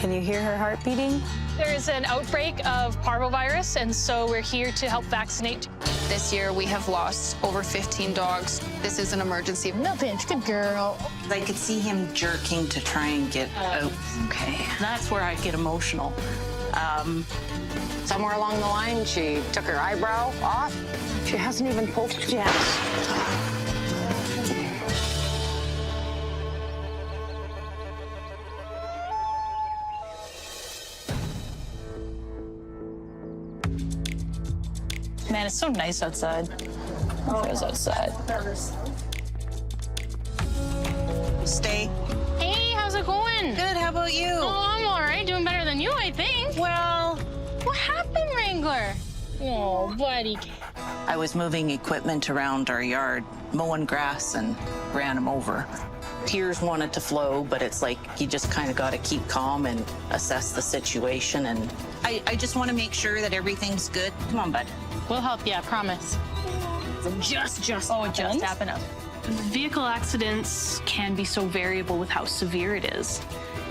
Can you hear her heart beating? There is an outbreak of parvovirus, and so we're here to help vaccinate. This year, we have lost over 15 dogs. This is an emergency. No pinch, good girl. I could see him jerking to try and get out. Okay. That's where I get emotional. Somewhere along the line, she took her eyebrow off. She hasn't even poked yet. Man, it's so nice outside. Oh, it was outside. Stay. Hey, how's it going? Good, how about you? Oh, I'm all right. Doing better than you, I think. Well, What happened, Wrangler? Oh, buddy. I was moving equipment around our yard, mowing grass, and ran him over. Tears wanted to flow, but it's like you just kind of got to keep calm and assess the situation. And I just want to make sure that everything's good. Come on, bud. We'll help you, I promise. Just happened. Vehicle accidents can be so variable with how severe it is.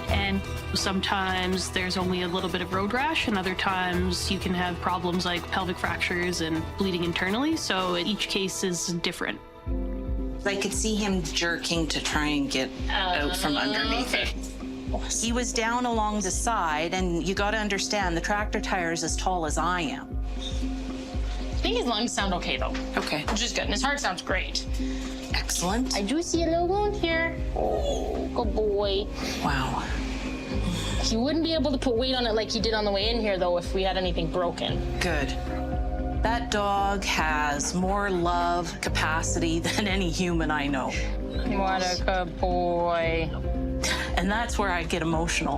And sometimes there's only a little bit of road rash, and other times you can have problems like pelvic fractures and bleeding internally. So each case is different. I could see him jerking to try and get out from underneath it. He was down along the side, and you got to understand, the tractor tire is as tall as I am. I think his lungs sound okay, though. Okay. Which is good. And his heart sounds great. Excellent. I do see a little wound here. Oh, good boy. Wow. He wouldn't be able to put weight on it like he did on the way in here, though, if we had anything broken. Good. That dog has more love capacity than any human I know. What a good boy. And that's where I get emotional.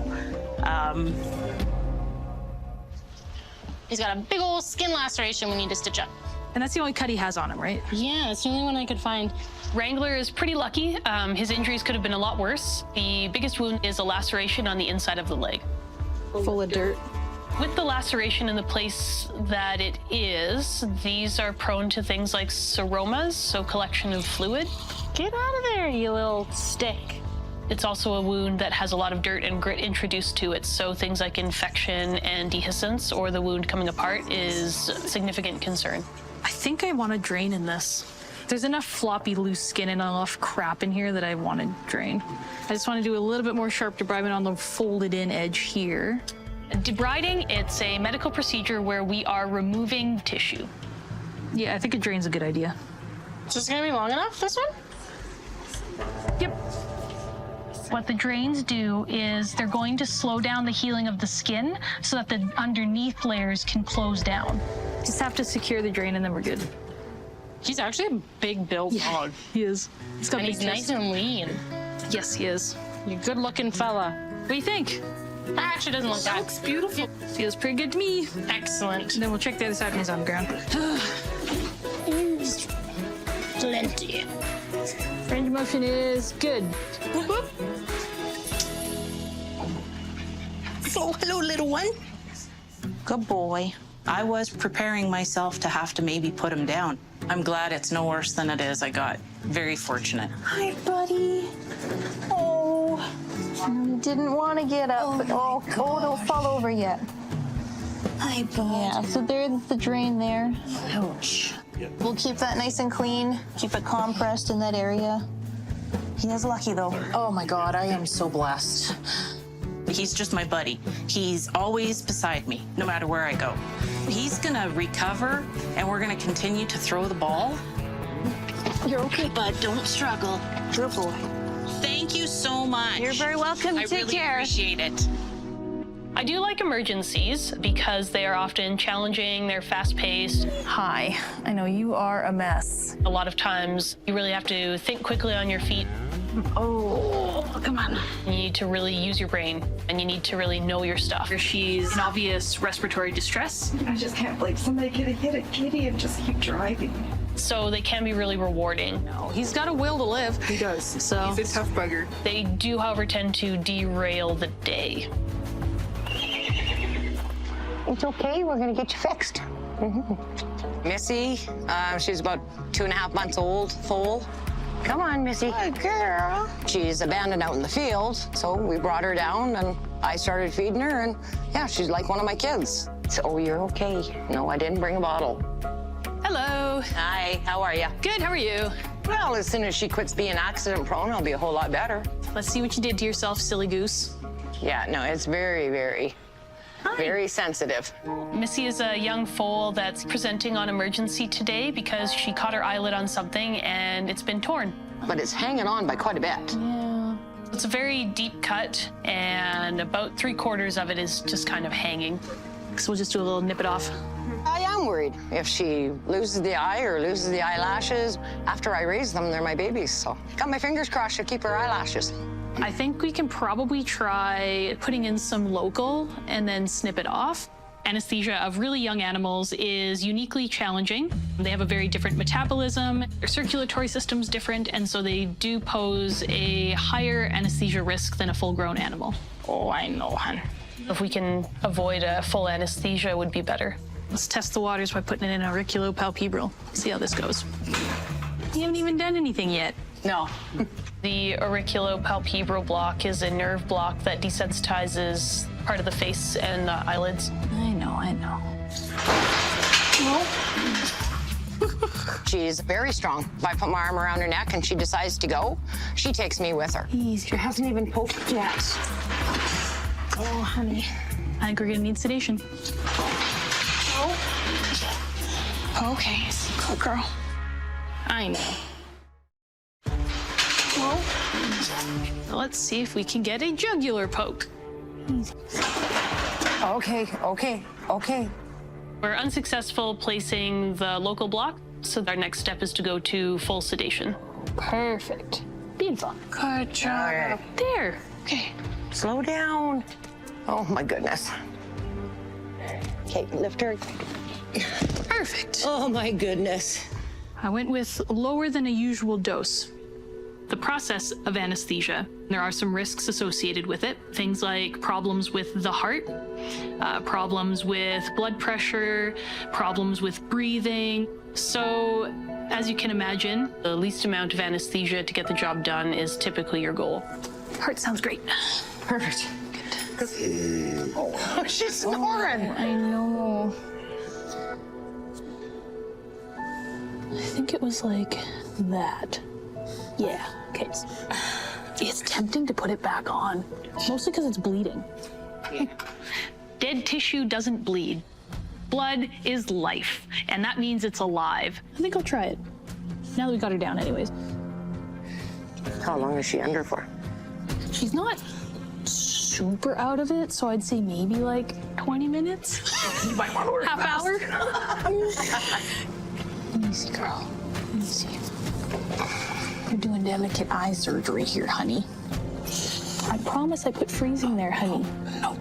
He's got a big old skin laceration we need to stitch up. And that's the only cut he has on him, right? Yeah, it's the only one I could find. Wrangler is pretty lucky. His injuries could have been a lot worse. The biggest wound is a laceration on the inside of the leg. Full of dirt. With the laceration in the place that it is, these are prone to things like seromas, so collection of fluid. Get out of there, you little stick. It's also a wound that has a lot of dirt and grit introduced to it, so things like infection and dehiscence or the wound coming apart is a significant concern. I think I want to drain in this. There's enough floppy loose skin and enough crap in here that I want to drain. I just want to do a little bit more sharp debridement on the folded in edge here. Debriding, it's a medical procedure where we are removing tissue. Yeah, I think a drain's a good idea. Is this gonna be long enough, this one? Yep. What the drains do is they're going to slow down the healing of the skin so that the underneath layers can close down. Just have to secure the drain and then we're good. He's actually a big built dog. He is. He's got And big he's nice chest. and lean. Yes, he is. You're a good looking fella. What do you think? That actually doesn't look bad. Beautiful. Feels pretty good to me. Excellent. And then we'll check the other side when he's on the ground. Plenty. Range of motion is good. Oh, hello, little one. Good boy. I was preparing myself to have to maybe put him down. I'm glad it's no worse than it is. I got very fortunate. Hi, buddy. Oh, you didn't want to get up. Oh, don't fall over yet. Hi, bud. Yeah, so there's the drain there. Ouch. We'll keep that nice and clean. Keep it compressed in that area. He is lucky, though. Oh my God, I am so blessed. He's just my buddy. He's always beside me, no matter where I go. He's gonna recover, and we're gonna continue to throw the ball. You're okay, bud. Don't struggle. Good boy. Thank you so much. You're very welcome. I Take really care. appreciate it. I do like emergencies because they are often challenging, they're fast-paced. Hi. I know you are a mess. A lot of times you really have to think quickly on your feet. Oh, come on. You need to really use your brain and you need to really know your stuff. She's in obvious respiratory distress, I just can't believe somebody could have hit a kitty and just keep driving. so they can be really rewarding. He's got a will to live. He does. So He's a tough bugger. they do, however, tend to derail the day. It's okay. We're going to get you fixed. Missy, she's about 2.5 months old, foal. Come on, Missy. Good girl. She's abandoned out in the field, so we brought her down and I started feeding her, and yeah, she's like one of my kids. So you're okay. No, I didn't bring a bottle. Hello. Hi, how are you? Good, how are you? Well, as soon as she quits being accident prone, I'll be a whole lot better. Let's see what you did to yourself, silly goose. Yeah, no, it's very, very sensitive. Missy is a young foal that's presenting on emergency today because she caught her eyelid on something and it's been torn. But it's hanging on by quite a bit. Yeah. It's a very deep cut and about 3/4 of it is just kind of hanging. So we'll just do a little nip it off. I am worried. If she loses the eye or loses the eyelashes, after I raise them, they're my babies. So got my fingers crossed she'll keep her eyelashes. I think we can probably try putting in some local and then snip it off. Anesthesia of really young animals is uniquely challenging. They have a very different metabolism, their circulatory system's different, and so they do pose a higher anesthesia risk than a full-grown animal. Oh, I know, hon. If we can avoid a full anesthesia, it would be better. Let's test the waters by putting it in auriculopalpebral. See how this goes. You haven't even done anything yet. No. The auriculopalpebral block is a nerve block that desensitizes part of the face and the eyelids. I know. She's very strong. If I put my arm around her neck and she decides to go, she takes me with her. She hasn't even poked yet. Oh, honey. I think we're gonna need sedation. Okay, good girl. I know. Let's see if we can get a jugular poke. Okay. We're unsuccessful placing the local block, so our next step is to go to full sedation. Perfect. Beautiful. Good job. All right. There. Okay. Slow down. Oh, my goodness. Okay, lift her. Perfect. Oh, my goodness. I went with lower than a usual dose. The process of anesthesia, there are some risks associated with it. Things like problems with the heart, problems with blood pressure, problems with breathing. So, as you can imagine, the least amount of anesthesia to get the job done is typically your goal. Heart sounds great. Perfect. Oh, she's snoring. I know. I think it was like that. Yeah, okay. It's tempting to put it back on, mostly because it's bleeding. Dead tissue doesn't bleed. Blood is life, and that means it's alive. I think I'll try it. Now that we got her down anyways. How long is she under for? She's not super out of it, so I'd say maybe like 20 minutes. Half hour. Easy, girl. Easy. You're doing delicate eye surgery here, honey. I promise I put freezing there, honey. No.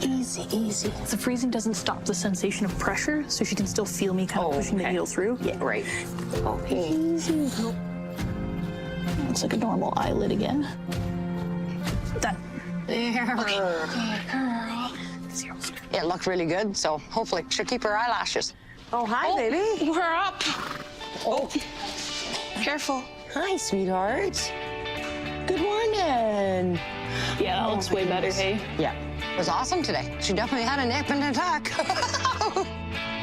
Easy. The freezing doesn't stop the sensation of pressure, so she can still feel me kind of pushing the needle through. Yeah, right. Okay. Easy. Looks like a normal eyelid again. Done. There. Okay. Good girl. It looked really good, so hopefully she'll keep her eyelashes. Oh, hi, baby. We're up. Oh, Careful. hi, sweetheart. Good morning. Yeah, that looks way better, hey? Yeah, it was awesome today. She definitely had a nip and attack.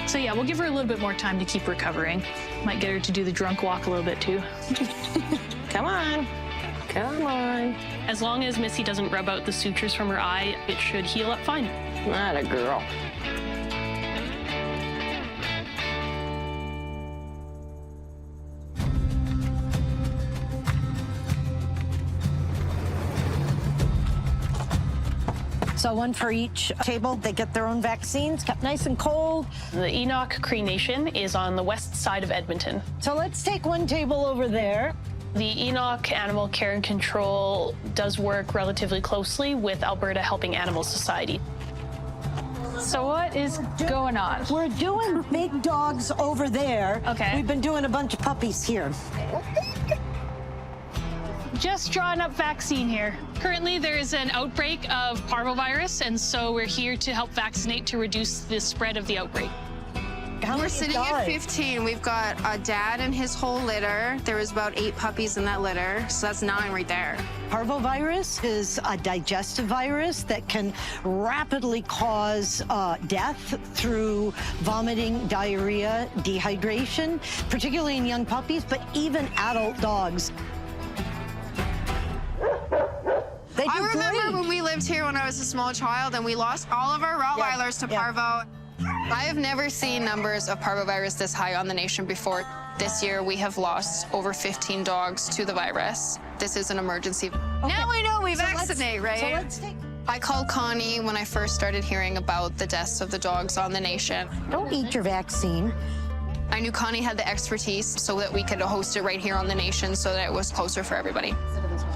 So yeah, we'll give her a little bit more time to keep recovering. Might get her to do the drunk walk a little bit too. Come on. As long as Missy doesn't rub out the sutures from her eye, it should heal up fine. Not a girl. So one for each table. They get their own vaccines, kept nice and cold. The Enoch Cremation is on the west side of Edmonton. So let's take one table over there. The Enoch Animal Care and Control does work relatively closely with Alberta Helping Animals Society. So what is going on? We're doing big dogs over there. Okay. We've been doing a bunch of puppies here. Just drawing up vaccine here. Currently, there is an outbreak of parvovirus, and so we're here to help vaccinate to reduce the spread of the outbreak. How We're many sitting dogs? at 15. We've got a dad and his whole litter. There was about 8 puppies in that litter, so that's 9 right there. Parvovirus is a digestive virus that can rapidly cause death through vomiting, diarrhea, dehydration, particularly in young puppies, but even adult dogs. They do I remember great. when we lived here when I was a small child and we lost all of our Rottweilers to parvo. I have never seen numbers of parvovirus this high on the nation before. This year, we have lost over 15 dogs to the virus. This is an emergency. Now we know we vaccinate, right? So let's take... I called Connie when I first started hearing about the deaths of the dogs on the nation. Don't eat your vaccine. I knew Connie had the expertise so that we could host it right here on the nation so that it was closer for everybody.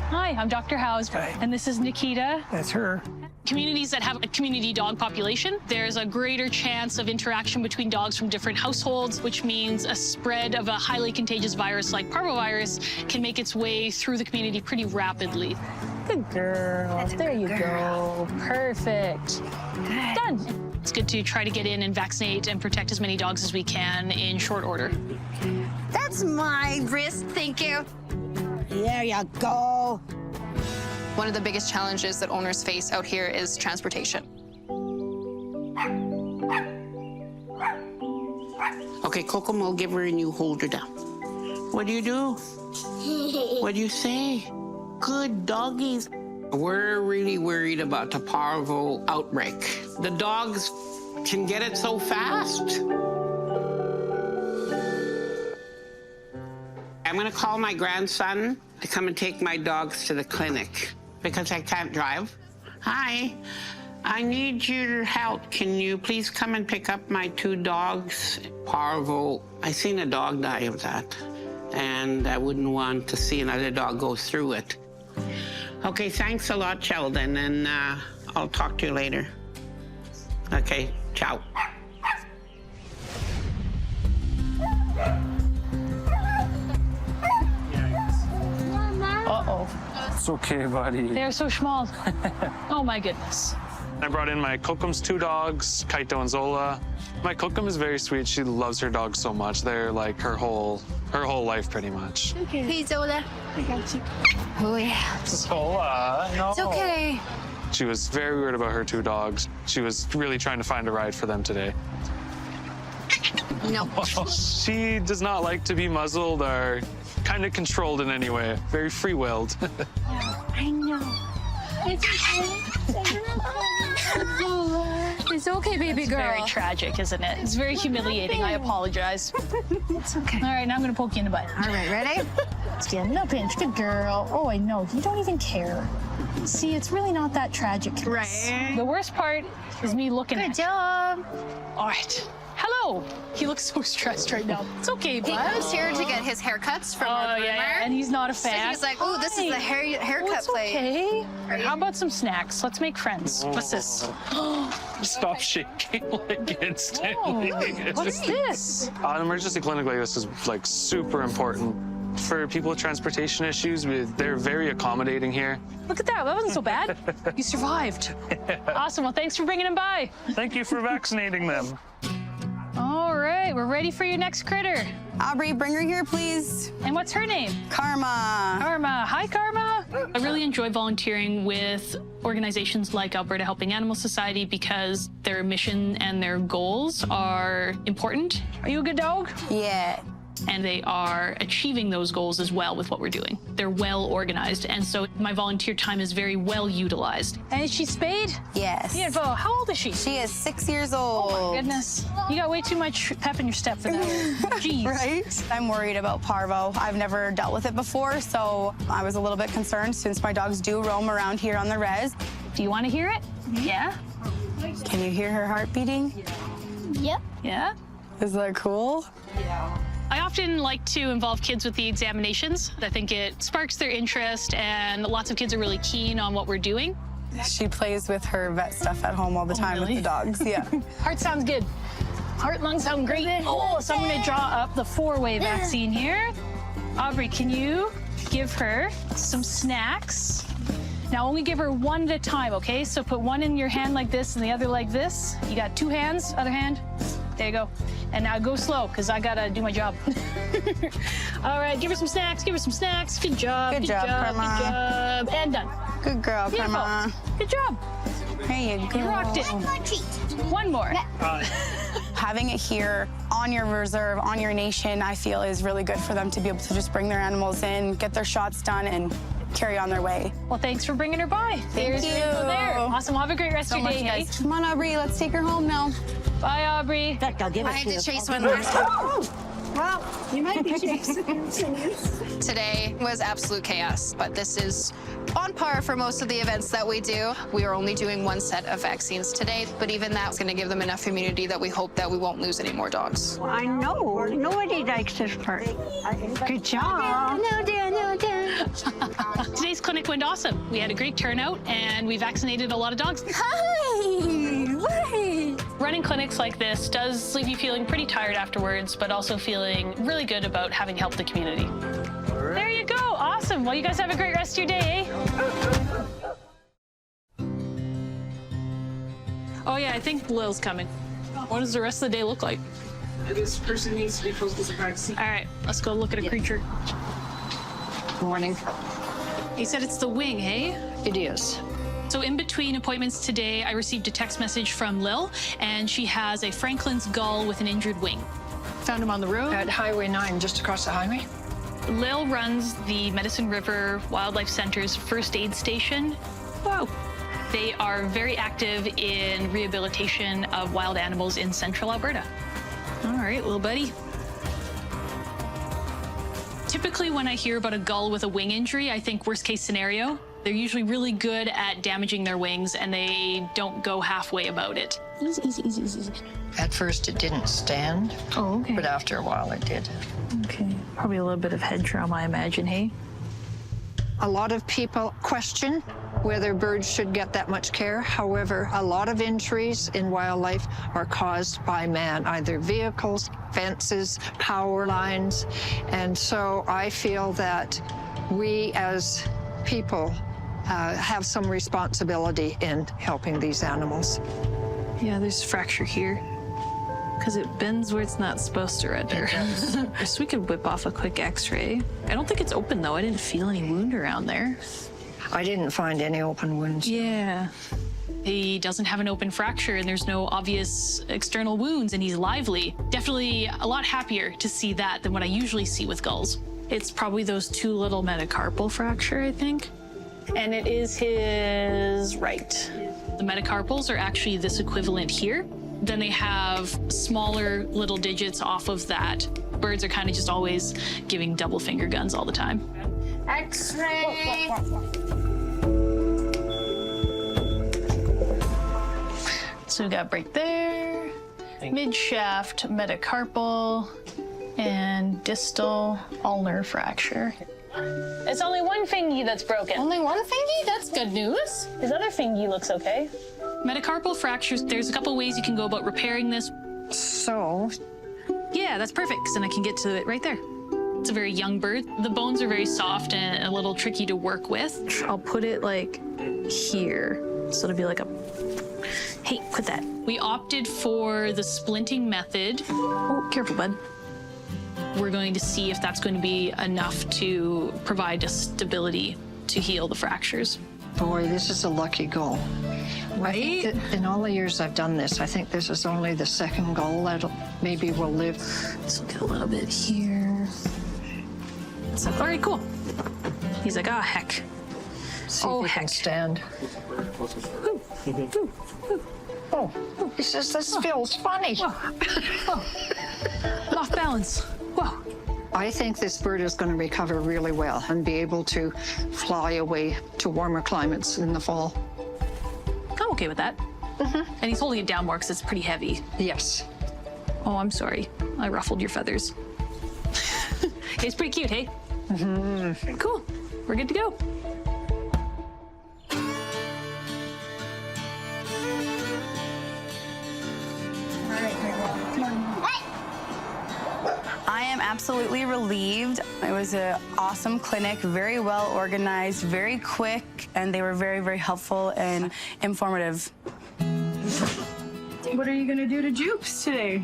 Hi, I'm Dr. House, and this is Nikita. That's her. Communities that have a community dog population, there's a greater chance of interaction between dogs from different households, which means a spread of a highly contagious virus like parvovirus can make its way through the community pretty rapidly. Good girl. There you go. Perfect. Done. It's good to try to get in and vaccinate and protect as many dogs as we can in short order. That's my wrist, thank you. There you go. One of the biggest challenges that owners face out here is transportation. Okay, Kokomo, give her a new holder down. What do you do? What do you say? Good doggies. We're really worried about the parvo outbreak. The dogs can get it so fast. I'm gonna call my grandson to come and take my dogs to the clinic because I can't drive. Hi, I need your help. Can you please come and pick up my 2 dogs? Parvo, I seen a dog die of that, and I wouldn't want to see another dog go through it. Okay, thanks a lot, Sheldon, and I'll talk to you later. Okay, ciao. Uh-oh. It's okay, buddy. They're so small. Oh, my goodness. I brought in my Kokum's 2 dogs, Kaito and Zola. My Kokum is very sweet. She loves her dogs so much. They're like her whole life, pretty much. Hey, Zola. I got you. Oh, yeah. Zola, no. It's okay. She was very weird about her 2 dogs. She was really trying to find a ride for them today. No. She does not like to be muzzled or kind of controlled in any way. Very free-willed. I know. It's okay. It's okay, baby girl. Very tragic, isn't it? It's very humiliating. I apologize. It's okay. All right, now I'm going to poke you in the butt. All right, ready? Yeah, no pinch. Good girl. Oh, I know. You don't even care. See, it's really not that tragic. Right. The worst part is me looking at Good job. All right. Hello. He looks so stressed right now. It's okay, He bud. comes here to get his haircuts from our Oh, groomer. yeah, and he's not a So fan. he's like, "Ooh, this is the haircut Oh, it's plate." okay. How about some snacks? Let's make friends. What's this? Stop shaking like instantly. What's this? An emergency clinic like this is like super important. For people with transportation issues, they're very accommodating here. Look at that. That wasn't so bad. You survived. Awesome. Well, thanks for bringing him by. Thank you for vaccinating them. All right. We're ready for your next critter. Aubrey, bring her here, please. And what's her name? Karma. Karma. Hi, Karma. I really enjoy volunteering with organizations like Alberta Helping Animal Society because their mission and their goals are important. Are you a good dog? Yeah. And they are achieving those goals as well with what we're doing. They're well organized, and so my volunteer time is very well utilized. And is she spayed? Yes. Beautiful. How old is she? She is 6 years old. Oh my goodness. You got way too much pep in your step for that. Jeez. Right? I'm worried about parvo. I've never dealt with it before, so I was a little bit concerned since my dogs do roam around here on the res. Do you want to hear it? Yeah? Can you hear her heart beating? Yep. Yeah? Is that cool? I often like to involve kids with the examinations. I think it sparks their interest, and lots of kids are really keen on what we're doing. She plays with her vet stuff at home all the time really? with the dogs. Yeah. Heart sounds good. Heart, lungs sound great. Oh, so I'm going to draw up the 4-way vaccine here. Aubrey, can you give her some snacks? Now, only give her one at a time, okay? So put one in your hand like this and the other like this. You got 2 hands, other hand. There you go. And now go slow, because I gotta do my job. All right, give her some snacks, give her some snacks. Good job, Good job, Grandma. good job. And done. Good girl, Beautiful. Grandma. Good job. There you go. You rocked it. One more. Having it here on your reserve, on your nation, I feel is really good for them to be able to just bring their animals in, get their shots done, and carry on their way. Well, thanks for bringing her by. There's you. your info there. Awesome. Well, have a great rest So of your much, day, hey? guys. Come on, Aubrey, let's take her home now. Bye, Aubrey. In fact, I'll give it I to had you. to chase one last time. Well, you might be chasing. Today was absolute chaos, but this is on par for most of the events that we do. We are only doing one set of vaccines today, but even that's going to give them enough immunity that we hope that we won't lose any more dogs. I know. Nobody likes this part. Good job. Today's clinic went awesome. We had a great turnout, and we vaccinated a lot of dogs. Running clinics like this does leave you feeling pretty tired afterwards, but also feeling really good about having helped the community. There you go. Awesome. Well, you guys have a great rest of your day, eh? Oh, yeah, I think Lil's coming. What does the rest of the day look like? This person needs to be posted as a vaccine. All right, let's go look at a creature. Morning. You said it's the wing, hey? It is. So in between appointments today, I received a text message from Lil, and she has a Franklin's gull with an injured wing. Found him on the road. At Highway 9, just across the highway. Lil runs the Medicine River Wildlife Center's first aid station. Whoa. They are very active in rehabilitation of wild animals in central Alberta. All right, little buddy. Typically, when I hear about a gull with a wing injury, I think worst case scenario. They're usually really good at damaging their wings, and they don't go halfway about it. Easy, easy, easy, easy. At first, it didn't stand. Oh, okay. But after a while, it did. Okay. Probably a little bit of head trauma, I imagine, hey? A lot of people question whether birds should get that much care. However, a lot of injuries in wildlife are caused by man, either vehicles, fences, power lines. And so I feel that we as people have some responsibility in helping these animals. Yeah, there's a fracture here. Because it bends where it's not supposed to, render. So we could whip off a quick x-ray. I don't think it's open, though. I didn't feel any wound around there. I didn't find any open wounds. Yeah. He doesn't have an open fracture, and there's no obvious external wounds, and he's lively. Definitely a lot happier to see that than what I usually see with gulls. It's probably those two little metacarpal fracture, I think. And it is his right. The metacarpals are actually this equivalent here. Then they have smaller little digits off of that. Birds are kind of just always giving double finger guns all the time. X-ray. So we got break there, mid-shaft metacarpal, and distal ulnar fracture. It's only one fingy that's broken. Only one fingy? That's good news. His other fingy looks okay. Metacarpal fractures, there's a couple ways you can go about repairing this. So, Yeah, that's perfect, because then I can get to it right there. It's a very young bird. The bones are very soft and a little tricky to work with. I'll put it like here. So it'll be like a, hey, quit that. We opted for the splinting method. Oh, careful, bud. We're going to see if that's going to be enough to provide a stability to heal the fractures. boy, this is a lucky gull. I think that in all the years I've done this, I think this is only the second gull that maybe will live. Let's look at a little bit here. So, all right, cool. He's like, oh, heck. See Oh, if he can heck. stand. Oh, he says this feels funny. Off balance. Whoa. I think this bird is going to recover really well and be able to fly away to warmer climates in the fall. I'm okay with that. And he's holding it down more because it's pretty heavy. Yes. Oh, I'm sorry. I ruffled your feathers. It's pretty cute, hey? Cool. We're good to go. I am absolutely relieved. It was an awesome clinic, very well organized, very quick, and they were very, very helpful and informative. What are you gonna do to Jupes today?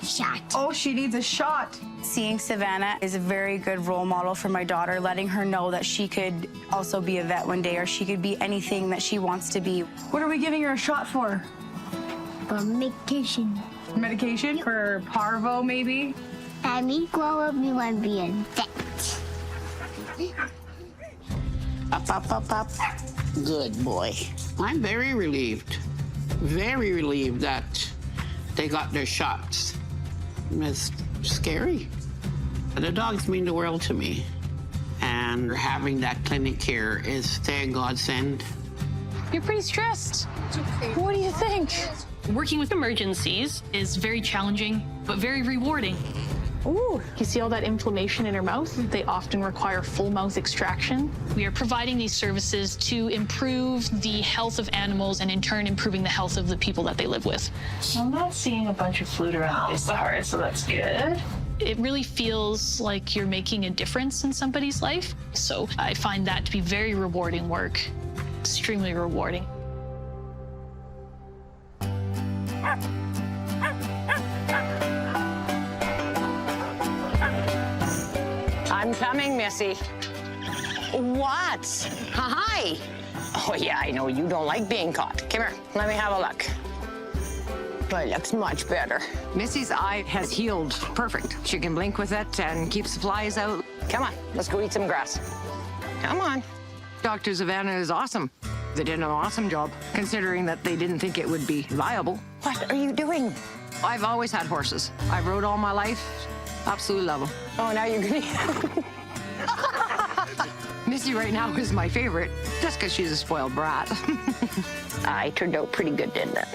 shot. Oh, she needs a shot. Seeing Savannah is a very good role model for my daughter, letting her know that she could also be a vet one day, or she could be anything that she wants to be. What are we giving her a shot for? For medication. Medication? For parvo, maybe? At me grow up, you want to be a vet. Up, up, up, up. Good boy. I'm very relieved that they got their shots. It's scary. The dogs mean the world to me. And having that clinic here is their godsend. You're pretty stressed. What do you think? Working with emergencies is very challenging, but very rewarding. Ooh, you see all that inflammation in her mouth? They often require full mouth extraction. We are providing these services to improve the health of animals and in turn improving the health of the people that they live with. I'm not seeing a bunch of fluid around the heart, so that's good. It really feels like you're making a difference in somebody's life. So I find that to be very rewarding work, extremely rewarding. I'm coming, Missy. What? Hi. Oh, yeah, I know you don't like being caught. Come here, let me have a look. Well, it looks much better. Missy's eye has healed perfect. She can blink with it and keeps the flies out. Come on, let's go eat some grass. Come on. Dr. Savannah is awesome. They did an awesome job, considering that they didn't think it would be viable. What are you doing? I've always had horses. I've rode all my life. Absolutely love them. Oh, now you're gonna... Missy right now is my favorite, just because she's a spoiled brat. I turned out pretty good, didn't it?